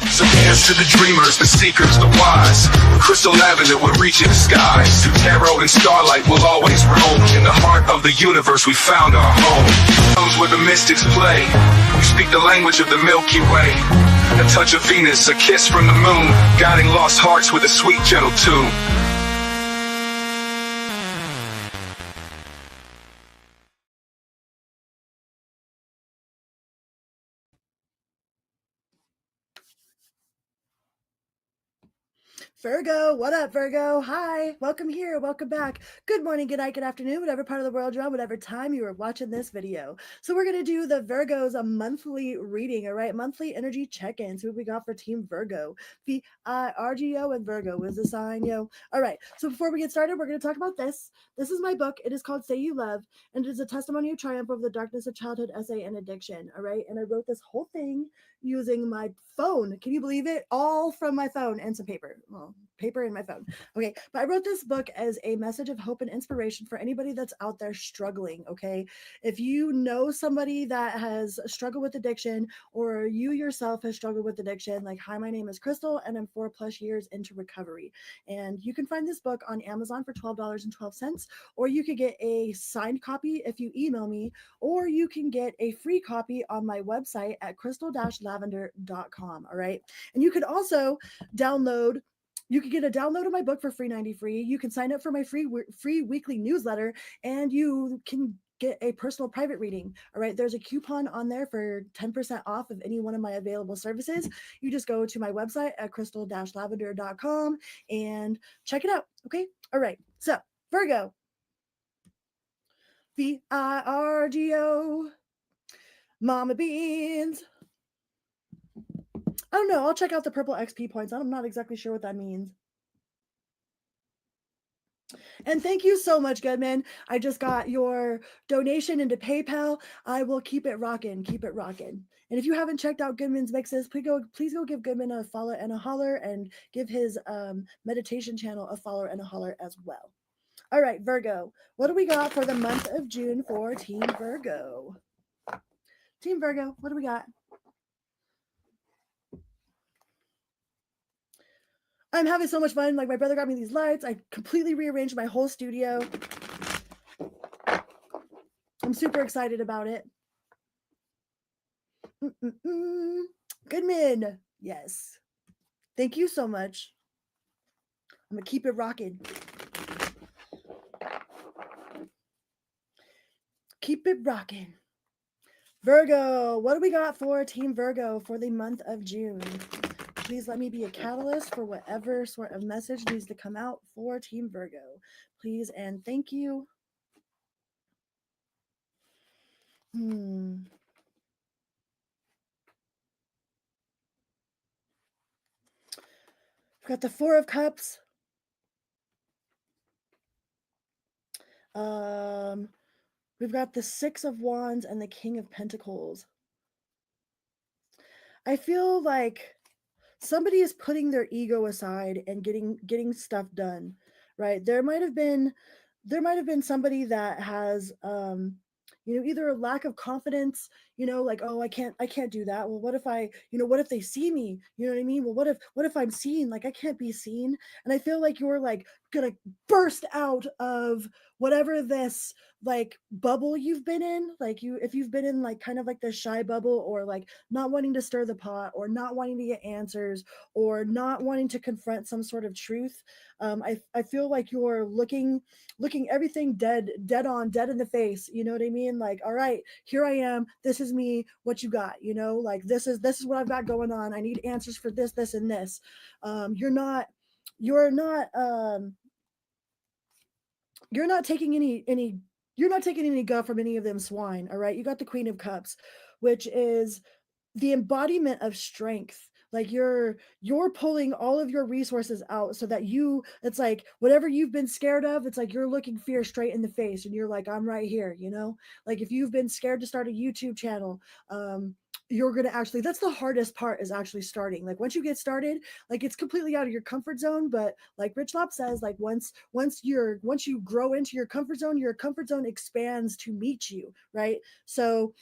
So dance to the dreamers, the seekers, the wise. Crystal avenue will reach in the skies. Through tarot and starlight we'll always roam. In the heart of the universe we found our home. Comes where the mystics play. We speak the language of the Milky Way. A touch of Venus, a kiss from the moon, guiding lost hearts with a sweet gentle tune. Virgo, what up, Virgo? Hi, welcome here, welcome back. Good morning, good night, good afternoon, whatever part of the world you're on, whatever time you are watching this video. So we're going to do the Virgos a monthly reading, all right? Monthly energy check-ins. What we got for Team Virgo? V-I-R-G-O and Virgo is the sign, yo. All right, so before we get started, we're going to talk about this. This is my book. It is called Say You Love, and it is a testimony of triumph over the darkness of childhood, essay, and addiction, all right? And I wrote this whole thing using my phone. Can you believe it? All from my phone and some paper. Well, paper in my phone. Okay, but I wrote this book as a message of hope and inspiration for anybody that's out there struggling, okay? If you know somebody that has struggled with addiction, or you yourself has struggled with addiction, like, hi, my name is Crystal and I'm 4+ years into recovery. And you can find this book on Amazon for $12.12, or you could get a signed copy if you email me, or you can get a free copy on my website at crystal-lavender.com, all right? And you could also download You could get a download of my book for free, 90 free. You can sign up for my free weekly newsletter, and you can get a personal private reading. All right. There's a coupon on there for 10% off of any one of my available services. You just go to my website at crystal-lavender.com and check it out. Okay. All right. So Virgo, V-I-R-G-O, Mama Beans. I don't know. I'll check out the purple XP points. I'm not exactly sure what that means. And thank you so much, Goodman. I just got your donation into PayPal. I will keep it rocking. Keep it rocking. And if you haven't checked out Goodman's mixes, please go give Goodman a follow and a holler, and give his meditation channel a follow and a holler as well. All right, Virgo. What do we got for the month of June for Team Virgo? Team Virgo, what do we got? I'm having so much fun. Like, my brother got me these lights. I completely rearranged my whole studio. I'm super excited about it. Goodman. Yes. Thank you so much. I'm going to keep it rocking. Keep it rocking. Virgo, what do we got for Team Virgo for the month of June? Please let me be a catalyst for whatever sort of message needs to come out for Team Virgo. Please and thank you. We've got the Four of Cups. We've got the Six of Wands and the King of Pentacles. I feel like somebody is putting their ego aside and getting stuff done, right? There might have been somebody that has either a lack of confidence, like, oh, I can't do that. Well, what if what if they see me? You know what I mean? Well, what if I'm seen? Like, I can't be seen. And I feel like you're like gonna burst out of whatever this like bubble you've been in. Like, if you've been in like kind of like this shy bubble, or like not wanting to stir the pot, or not wanting to get answers, or not wanting to confront some sort of truth. I feel like you're looking everything dead in the face. You know what I mean? Like, all right, here I am. This is me. What you got? Like, this is what I've got going on. I need answers for this, and this. You're not taking any guff from any of them swine. All right. You got the Queen of Cups, which is the embodiment of strength. Like, you're pulling all of your resources out so that it's like whatever you've been scared of, it's like you're looking fear straight in the face, and you're like, I'm right here. Like, if you've been scared to start a YouTube channel, you're going to actually, that's the hardest part, is actually starting. Like, once you get started, like, it's completely out of your comfort zone. But like Rich Lop says, like, once you grow into your comfort zone expands to meet you. Right. So,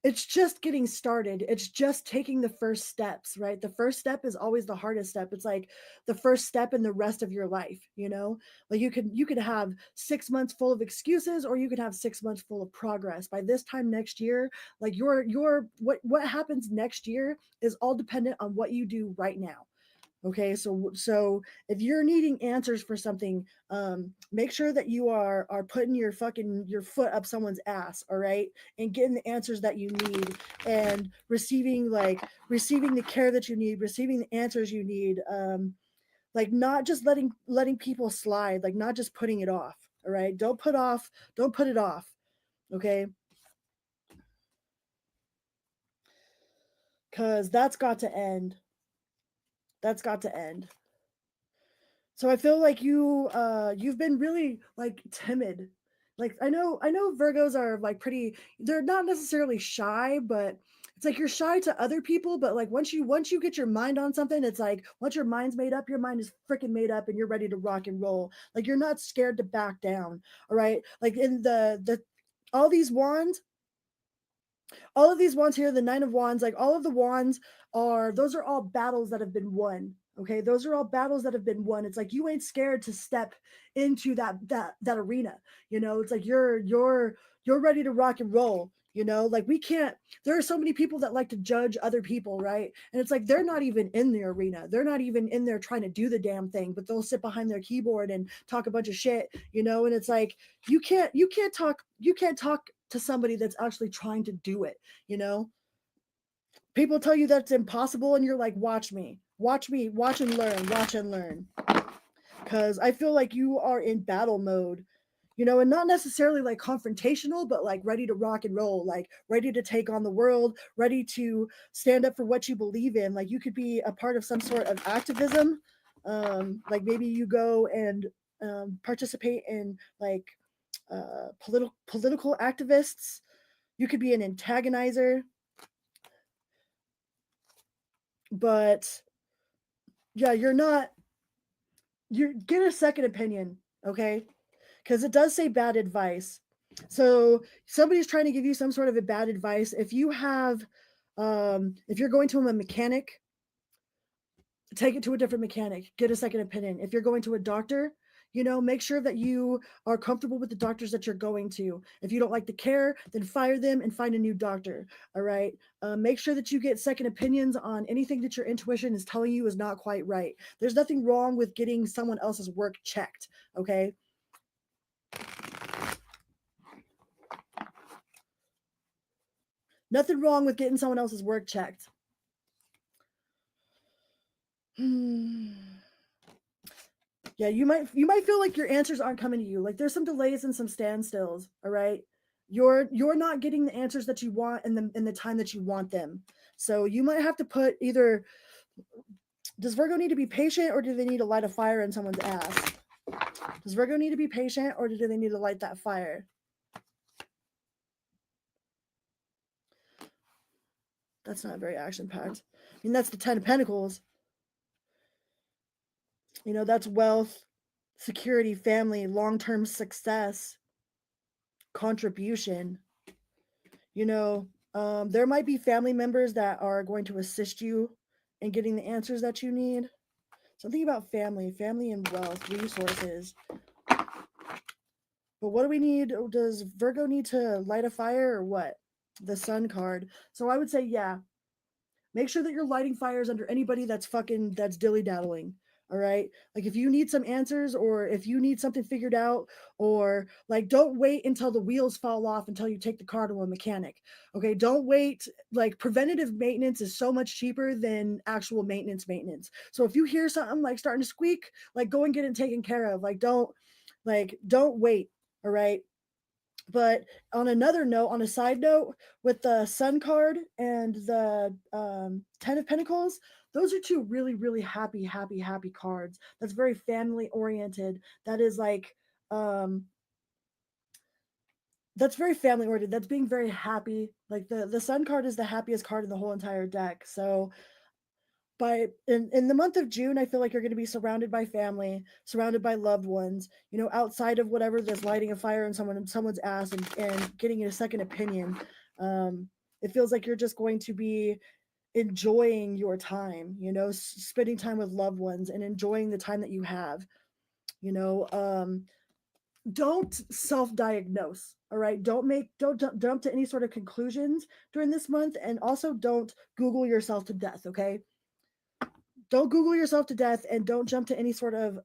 it's just getting started. It's just taking the first steps, right? The first step is always the hardest step. It's like the first step in the rest of your life, you know? Like you could have 6 months full of excuses, or you could have 6 months full of progress. By this time next year, like your what happens next year is all dependent on what you do right now. Okay, so if you're needing answers for something, make sure that you are putting your foot up someone's ass, all right, and getting the answers that you need, and receiving the care that you need, receiving the answers you need, like not just letting people slide, like not just putting it off. All right, don't put it off. Okay, because that's got to end. That's got to end. So I feel like you've been really like timid. Like I know Virgos are like pretty, they're not necessarily shy, but it's like you're shy to other people, but like once you get your mind on something, it's like once your mind's made up, your mind is freaking made up and you're ready to rock and roll. Like you're not scared to back down. All right? Like in the all these wands, all of these wands here, the 9 of Wands, like all of the wands are, those are all battles that have been won. Okay, those are all battles that have been won. It's like you ain't scared to step into that arena. You know, it's like you're ready to rock and roll. You know, like we can't, there are so many people that like to judge other people, right? And it's like they're not even in the arena, they're not even in there trying to do the damn thing, but they'll sit behind their keyboard and talk a bunch of shit, you know. And it's like you can't talk to somebody that's actually trying to do it, you know. People tell you that's impossible and you're like, watch and learn, watch and learn. Because I feel like you are in battle mode, you know, and not necessarily like confrontational, but like ready to rock and roll, like ready to take on the world, ready to stand up for what you believe in. Like you could be a part of some sort of activism. Like maybe you go and participate in like political activists. You could be an antagonizer, but yeah, you're not. You get a second opinion, okay? Because it does say bad advice. So somebody's trying to give you some sort of a bad advice. If you're going to a mechanic, take it to a different mechanic, get a second opinion. If you're going to a doctor, you know, make sure that you are comfortable with the doctors that you're going to. If you don't like the care, then fire them and find a new doctor. All right. Make sure that you get second opinions on anything that your intuition is telling you is not quite right. There's nothing wrong with getting someone else's work checked. Okay. Nothing wrong with getting someone else's work checked. Yeah, you might feel like your answers aren't coming to you. Like there's some delays and some standstills, all right? You're not getting the answers that you want in the time that you want them. So you might have to put either, does Virgo need to be patient or do they need to light a fire in someone's ass? Does Virgo need to be patient or do they need to light that fire? That's not very action packed. I mean, that's the 10 of Pentacles. You know, that's wealth, security, family, long-term success, contribution. You know, there might be family members that are going to assist you in getting the answers that you need. Something about family and wealth, resources. But what do we need? Does Virgo need to light a fire or what? The Sun card. So I would say, yeah, make sure that you're lighting fires under anybody that's dilly-daddling. All right? Like if you need some answers or if you need something figured out, or like don't wait until the wheels fall off until you take the car to a mechanic. Okay? Don't wait. Like preventative maintenance is so much cheaper than actual maintenance. So if you hear something like starting to squeak, like go and get it taken care of. Don't wait. All right? But on another note, on a side note, with the Sun card and the 10 of Pentacles, those are two really, really happy cards. That's very family oriented. That is like, that's very family oriented. That's being very happy. Like the Sun card is the happiest card in the whole entire deck. So in the month of June, I feel like you're going to be surrounded by family, surrounded by loved ones, you know, outside of whatever this lighting a fire in someone's ass and getting a second opinion. It feels like you're just going to be enjoying your time, spending time with loved ones and enjoying the time that you have. you know don't self-diagnose. All right, don't jump to any sort of conclusions during this month, and also don't Google yourself to death. Okay, don't Google yourself to death, and don't jump to any sort of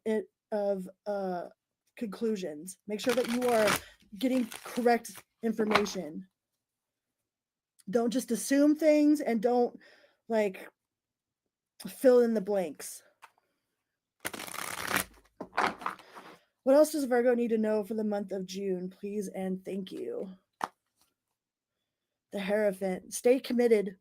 conclusions. Make sure that you are getting correct information. Don't just assume things, and don't like fill in the blanks. What else does Virgo need to know for the month of June, please and thank you? The Hierophant. Stay committed.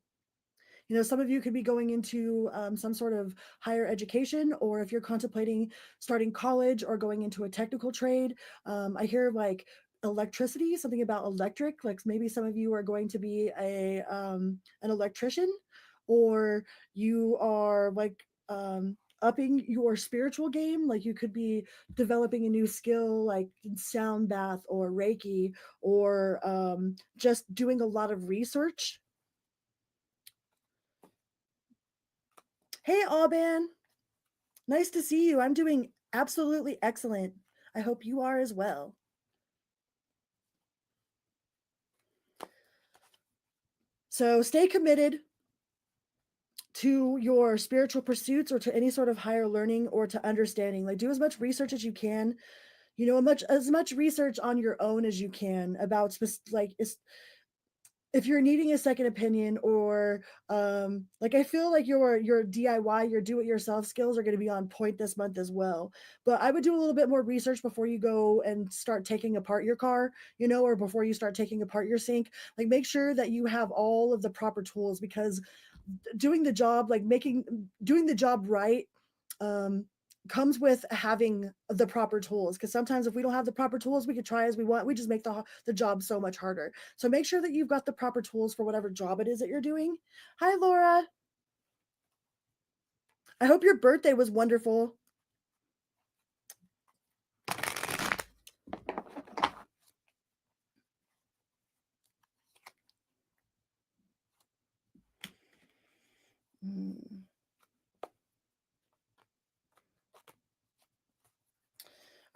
Some of you could be going into some sort of higher education, or if you're contemplating starting college or going into a technical trade. I hear like electricity, something about electric, like maybe some of you are going to be an electrician, or you are like upping your spiritual game. Like you could be developing a new skill like sound bath or Reiki, or just doing a lot of research. Hey, Auban. Nice to see you. I'm doing absolutely excellent. I hope you are as well. So stay committed to your spiritual pursuits, or to any sort of higher learning, or to understanding. Like do as much research as you can, as much research on your own as you can about if you're needing a second opinion, or like I feel like your DIY, your do-it-yourself skills are going to be on point this month as well. But I would do a little bit more research before you go and start taking apart your car, or before you start taking apart your sink. Like make sure that you have all of the proper tools, because doing the job, doing the job right, um, comes with having the proper tools. Because sometimes if we don't have the proper tools, we could try as we want, we just make the job so much harder. So make sure that you've got the proper tools for whatever job it is that you're doing. Hi, Laura. I hope your birthday was wonderful.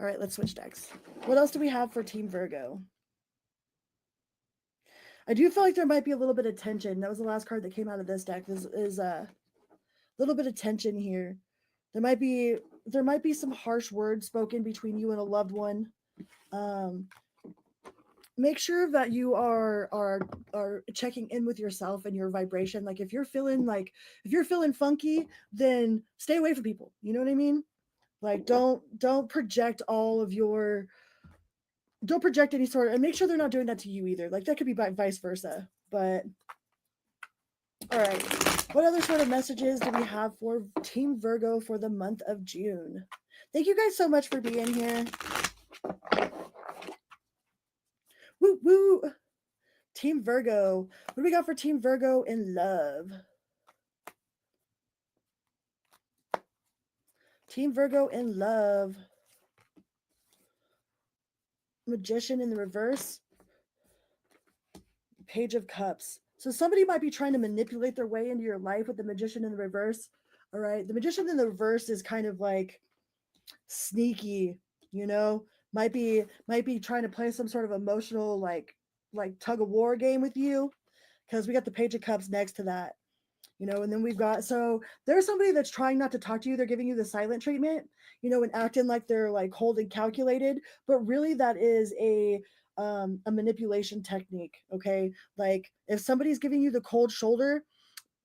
All right, let's switch decks. What else do we have for Team Virgo? I do feel like there might be a little bit of tension. That was the last card that came out of this deck. Is a little bit of tension here. There might be some harsh words spoken between you and a loved one. Make sure that you are checking in with yourself and your vibration. Like if you're feeling funky, then stay away from people. You know what I mean? Like don't project don't project any sort of, and make sure they're not doing that to you either. Like that could be vice versa. But all right, what other sort of messages do we have for Team Virgo for the month of June? Thank you guys so much for being here. Woo woo. Team Virgo. What do we got for Team Virgo in love? Team Virgo in love. Magician in the reverse. Page of Cups. So somebody might be trying to manipulate their way into your life with the Magician in the reverse. All right. The Magician in the reverse is kind of like sneaky, might be trying to play some sort of emotional like tug of war game with you, because we got the Page of Cups next to that. And then we've got, so there's somebody that's trying not to talk to you. They're giving you the silent treatment, and acting like they're like cold and calculated, but really that is a manipulation technique. Okay. Like if somebody's giving you the cold shoulder,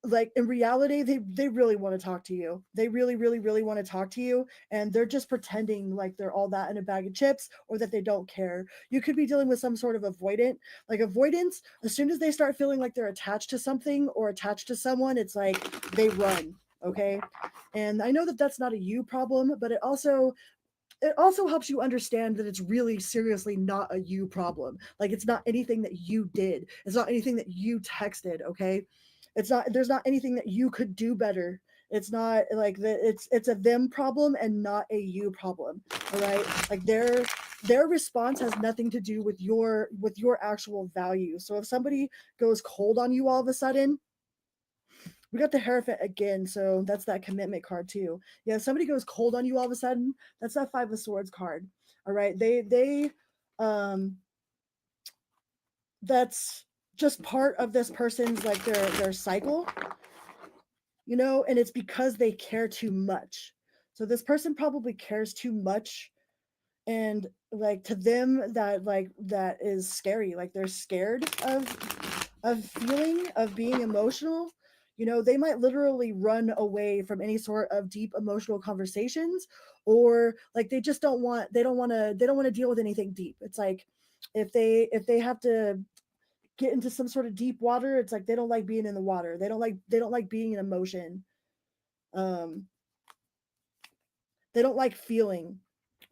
like in reality, they really want to talk to you. They really, really, really want to talk to you. And they're just pretending like they're all that in a bag of chips, or that they don't care. You could be dealing with some sort of avoidance. As soon as they start feeling like they're attached to something or attached to someone, it's like they run. Okay. And I know that that's not a you problem, but it also helps you understand that it's really seriously not a you problem. Like it's not anything that you did. It's not anything that you texted. Okay. There's not anything that you could do better. It's not like that. It's a them problem and not a you problem. All right. Like they're their response has nothing to do with your actual value. So if somebody goes cold on you all of a sudden, we got the Hierophant again, so that's that commitment card too. Yeah, if somebody goes cold on you all of a sudden, that's that Five of Swords card. All right, um that's just part of this person's like their cycle, you know, and it's because they care too much. So this person probably cares too much, and like to them that is scary. Like they're scared of feeling, of being emotional. You know, they might literally run away from any sort of deep emotional conversations, or like they just they don't want to deal with anything deep. It's like if they have to get into some sort of deep water, it's like they don't like being in the water. They don't like being in emotion. Um they don't like feeling,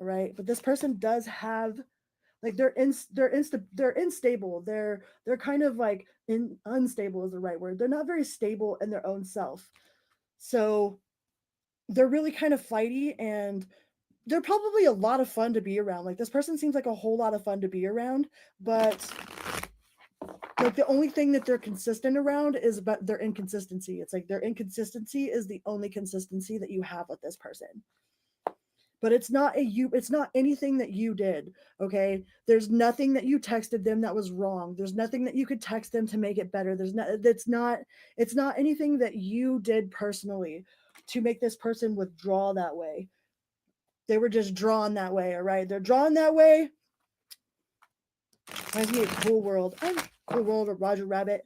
right? But this person does have like they're unstable. They're kind of like unstable is the right word. They're not very stable in their own self. So they're really kind of flighty, and they're probably a lot of fun to be around. Like this person seems like a whole lot of fun to be around, but like the only thing that they're consistent around is about their inconsistency. It's like their inconsistency is the only consistency that you have with this person. But it's not anything that you did. Okay, there's nothing that you texted them that was wrong. There's nothing that you could text them to make it better. There's not it's not anything that you did personally to make this person withdraw that way. They were just drawn that way. All right, they're drawn that way. Reminds me of Cool World. Cool World of Roger Rabbit.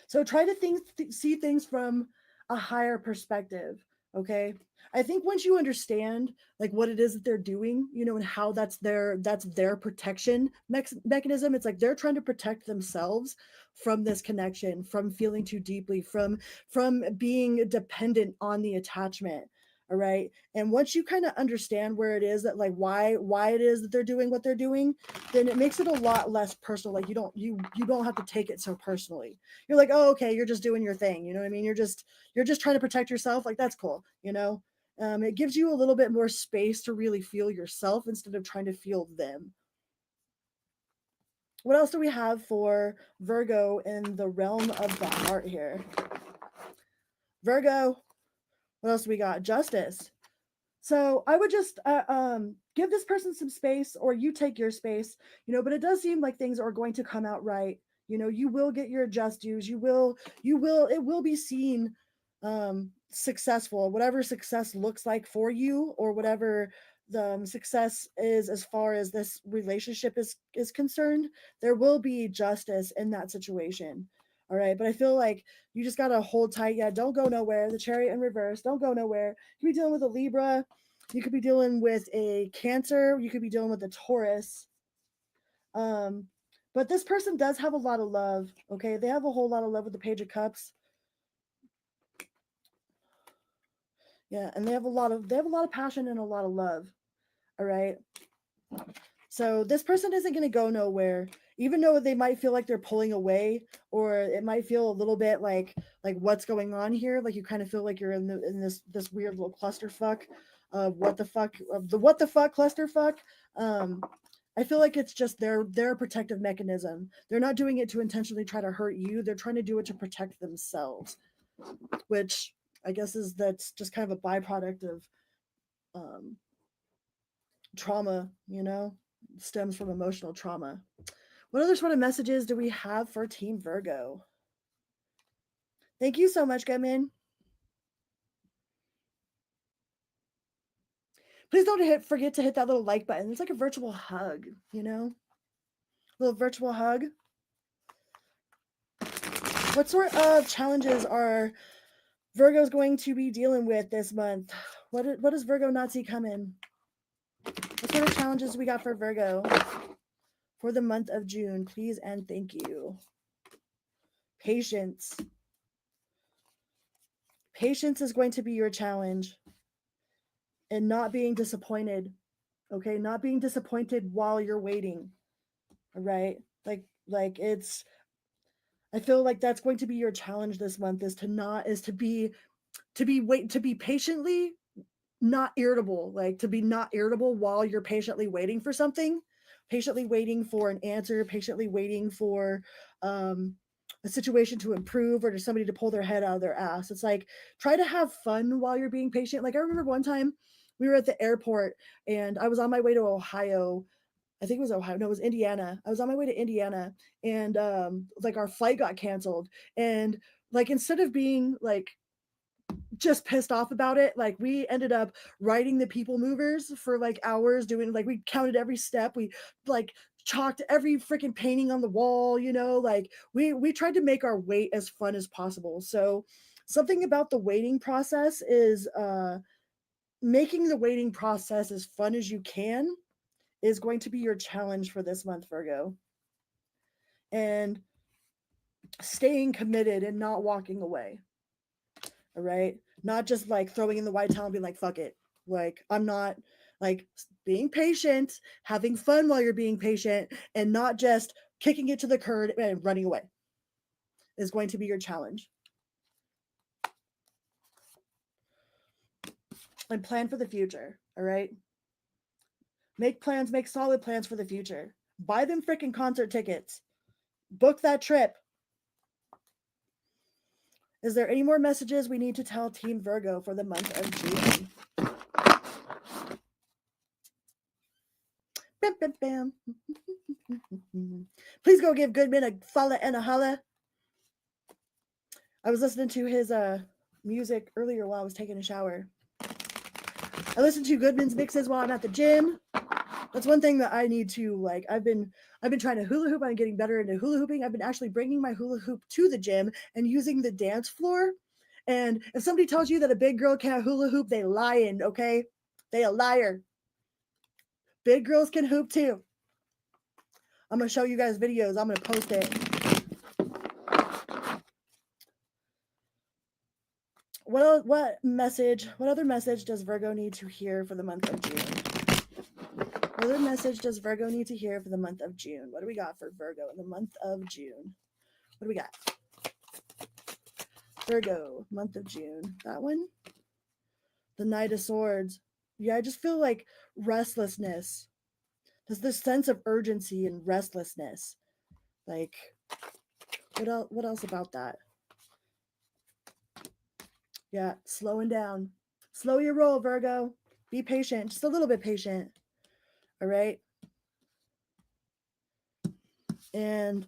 So try to see things from a higher perspective. Okay. I think once you understand like what it is that they're doing, you know, and how that's their protection mechanism, it's like they're trying to protect themselves from this connection, from feeling too deeply, from being dependent on the attachment. All right. And once you kind of understand where it is that like why it is that they're doing what they're doing, then it makes it a lot less personal. Like you don't have to take it so personally. You're like, oh, okay, you're just doing your thing. You know what I mean? You're just trying to protect yourself. Like that's cool. You know, it gives you a little bit more space to really feel yourself instead of trying to feel them. What else do we have for Virgo in the realm of the heart here? Virgo, what else do we got? Justice. So I would just give this person some space, or you take your space, you know. But it does seem like things are going to come out right. You know, you will get your just dues. It will be seen successful, whatever success looks like for you, or whatever the success is as far as this relationship is concerned. There will be justice in that situation. All right, but I feel like you just gotta hold tight. Yeah, don't go nowhere. The Chariot in reverse, don't go nowhere. You could be dealing with a Libra, you could be dealing with a Cancer, you could be dealing with a Taurus. Um, but this person does have a lot of love. Okay, they have a whole lot of love with the Page of Cups. Yeah, and they have a lot of passion and a lot of love. All right. So this person isn't going to go nowhere, even though they might feel like they're pulling away, or it might feel a little bit like what's going on here. Like you kind of feel like you're in this weird little clusterfuck of what the fuck clusterfuck. I feel like it's just their protective mechanism. They're not doing it to intentionally try to hurt you. They're trying to do it to protect themselves, which I guess that's just kind of a byproduct of um, trauma, you know, stems from emotional trauma. What other sort of messages do we have for Team Virgo? Thank you so much, Goodman. Please don't forget to hit that little like button. It's like a virtual hug, you know? A little virtual hug. What sort of challenges are Virgo's going to be dealing with this month? What does Virgo not see coming? What sort of challenges we got for Virgo for the month of June? Please and thank you. Patience. Patience is going to be your challenge, and not being disappointed. Okay, not being disappointed while you're waiting. All right, like it's. I feel like that's going to be your challenge this month, is to be patiently not irritable, like to be not irritable while you're patiently waiting for something, patiently waiting for an answer, patiently waiting for a situation to improve or to somebody to pull their head out of their ass. It's like try to have fun while you're being patient. Like I remember one time we were at the airport and I was on my way to Ohio. I think it was Ohio. No, it was Indiana. I was on my way to Indiana and like our flight got canceled. And like instead of being like just pissed off about it, like we ended up writing the people movers for like hours, doing like we counted every step. We like chalked every freaking painting on the wall, you know, like we tried to make our wait as fun as possible. So something about the waiting process is making the waiting process as fun as you can is going to be your challenge for this month, Virgo. And staying committed and not walking away. All right. Not just like throwing in the white towel and being like, fuck it. Like, I'm not like being patient, having fun while you're being patient, and not just kicking it to the curb and running away is going to be your challenge. And plan for the future. All right. Make plans, make solid plans for the future. Buy them freaking concert tickets. Book that trip. Is there any more messages we need to tell Team Virgo for the month of June? Bam, bam, bam. Please go give Goodman a follow and a holla. I was listening to his music earlier while I was taking a shower. I listen to Goodman's mixes while I'm at the gym. That's one thing that I need to like. I've been trying to hula hoop. I'm getting better into hula hooping. I've been actually bringing my hula hoop to the gym and using the dance floor. And if somebody tells you that a big girl can't hula hoop, they lying, okay? They a liar. Big girls can hoop too. I'm going to show you guys videos. I'm going to post it. What other message does Virgo need to hear for the month of June? What other message does Virgo need to hear for the month of June? What do we got for Virgo in the month of June? What do we got? Virgo, month of June. That one? The Knight of Swords. Yeah, I just feel like restlessness. There's this sense of urgency and restlessness. Like, what else about that? Yeah, slowing down. Slow your roll, Virgo. Be patient, just a little bit patient. All right. And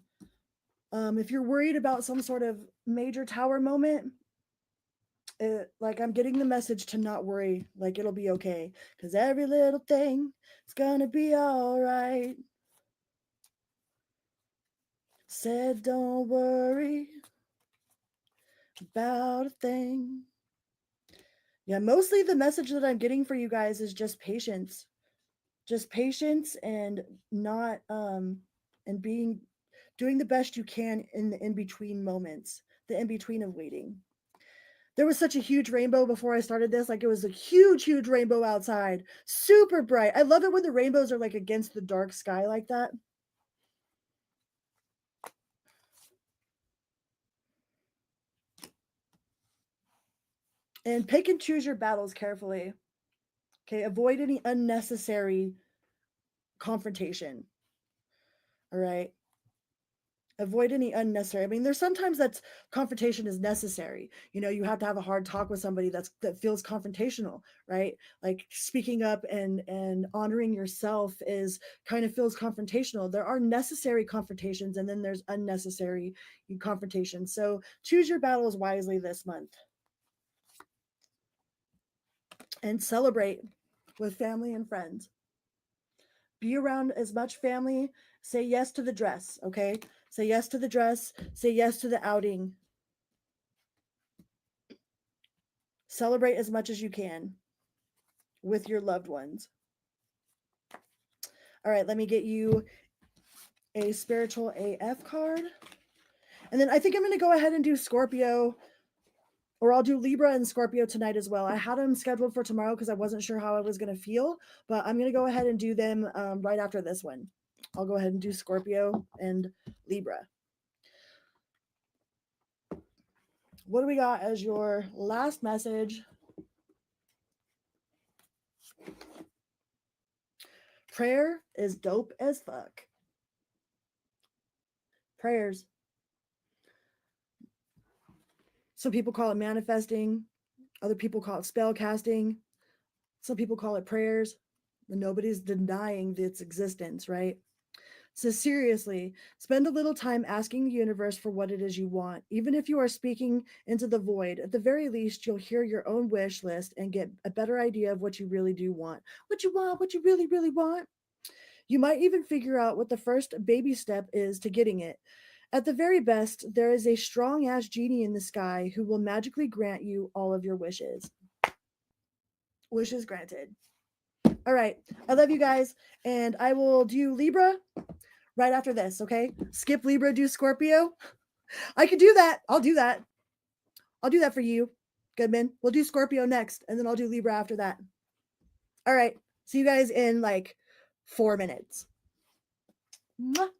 if you're worried about some sort of major tower moment, like I'm getting the message to not worry. Like it'll be okay, because every little thing is gonna be all right. Said don't worry about a thing. Yeah, mostly the message that I'm getting for you guys is just patience. Just patience and not and doing the best you can in the in-between moments, the in-between of waiting. There was such a huge rainbow before I started this. Like it was a huge, huge rainbow outside. Super bright. I love it when the rainbows are like against the dark sky like that. And pick and choose your battles carefully. Okay, avoid any unnecessary confrontation. All right. Avoid any unnecessary. I mean, there's sometimes that's confrontation is necessary. You know, you have to have a hard talk with somebody that feels confrontational, right? Like speaking up and honoring yourself is kind of feels confrontational. There are necessary confrontations and then there's unnecessary confrontations. So choose your battles wisely this month. And celebrate with family and friends. Be around as much family. Say yes to the dress, okay? Say yes to the dress. Say yes to the outing. Celebrate as much as you can with your loved ones. All right, let me get you a spiritual AF card. And then I think I'm going to go ahead and do Scorpio, or I'll do Libra and Scorpio tonight as well. I had them scheduled for tomorrow because I wasn't sure how I was going to feel, but I'm going to go ahead and do them right after this one. I'll go ahead and do Scorpio and Libra. What do we got as your last message Prayer is dope as fuck. Prayers. Some people call it manifesting. Other people call it spell casting. Some people call it prayers. But nobody's denying its existence, right? So seriously, spend a little time asking the universe for what it is you want. Even if you are speaking into the void, at the very least, you'll hear your own wish list and get a better idea of what you really do want. What you want, what you really, really want. You might even figure out what the first baby step is to getting it. At the very best, there is a strong ass genie in the sky who will magically grant you all of your wishes. Wishes granted. All right. I love you guys. And I will do Libra right after this, okay? Skip Libra, do Scorpio. I could do that. I'll do that. I'll do that for you, Goodman. We'll do Scorpio next, and then I'll do Libra after that. All right. See you guys in like 4 minutes. Mwah.